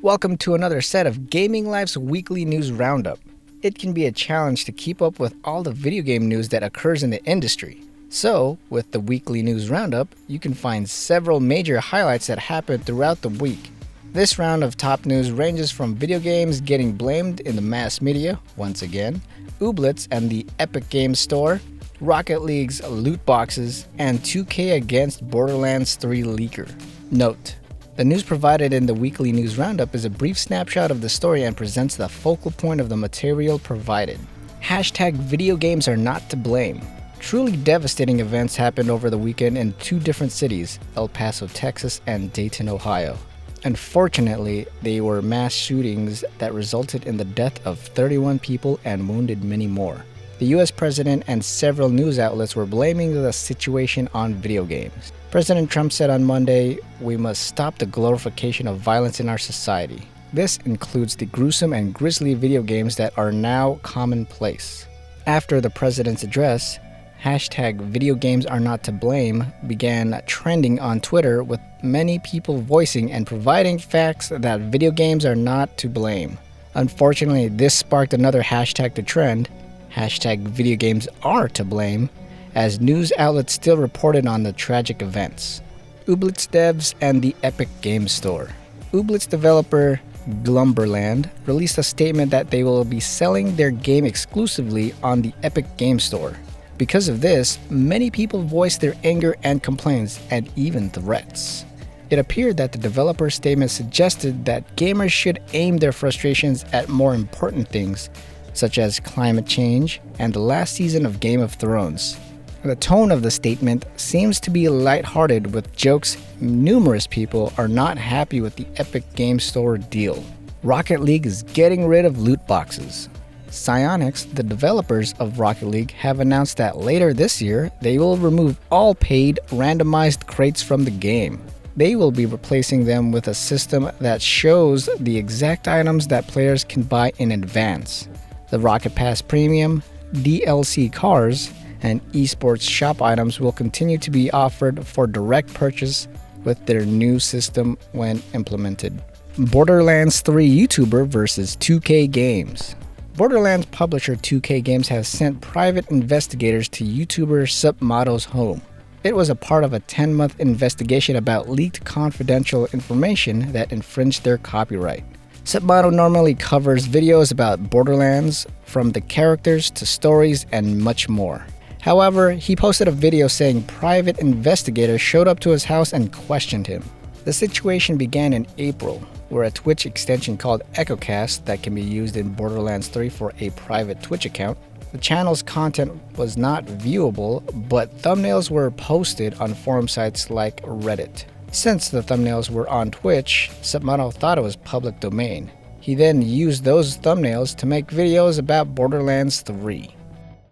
Welcome to another set of GamingLyfe's weekly news roundup. It can be a challenge to keep up with all the video game news that occurs in the industry. So, with the weekly news roundup, you can find several major highlights that happened throughout the week. This round of top news ranges from video games getting blamed in the mass media, once again, Ooblets and the Epic Games Store, Rocket League's loot boxes, and 2K against Borderlands 3 leaker. Note: the news provided in the weekly news roundup is a brief snapshot of the story and presents the focal point of the material provided. Hashtag video games are not to blame. Truly devastating events happened over the weekend in two different cities, El Paso, Texas and Dayton, Ohio. Unfortunately, they were mass shootings that resulted in the death of 31 people and wounded many more. The US president and several news outlets were blaming the situation on video games. President Trump said on Monday, "We must stop the glorification of violence in our society. This includes the gruesome and grisly video games that are now commonplace." After the president's address, hashtag video games are not to blame began trending on Twitter, with many people voicing and providing facts that video games are not to blame. Unfortunately, this sparked another hashtag to trend, hashtag video games are to blame, as news outlets still reported on the tragic events. Ooblets devs and the Epic Games Store. Ooblets developer Borderlands released a statement that they will be selling their game exclusively on the Epic Games Store. Because of this, many people voiced their anger and complaints, and even threats. It appeared that the developer's statement suggested that gamers should aim their frustrations at more important things, such as climate change and the last season of Game of Thrones. The tone of the statement seems to be lighthearted, with jokes. Numerous people are not happy with the Epic Games Store deal. Rocket League is getting rid of loot boxes. Psyonix, the developers of Rocket League, have announced that later this year, they will remove all paid randomized crates from the game. They will be replacing them with a system that shows the exact items that players can buy in advance. The Rocket Pass Premium, DLC cars, and esports shop items will continue to be offered for direct purchase with their new system when implemented. Borderlands 3 YouTuber versus 2K Games. Borderlands publisher 2K Games has sent private investigators to YouTuber Submato's home. It was a part of a 10-month investigation about leaked confidential information that infringed their copyright. Submato normally covers videos about Borderlands, from the characters to stories and much more. However, he posted a video saying private investigators showed up to his house and questioned him. The situation began in April, where a Twitch extension called EchoCast that can be used in Borderlands 3 for a private Twitch account. The channel's content was not viewable, but thumbnails were posted on forum sites like Reddit. Since the thumbnails were on Twitch, Submato thought it was public domain. He then used those thumbnails to make videos about Borderlands 3.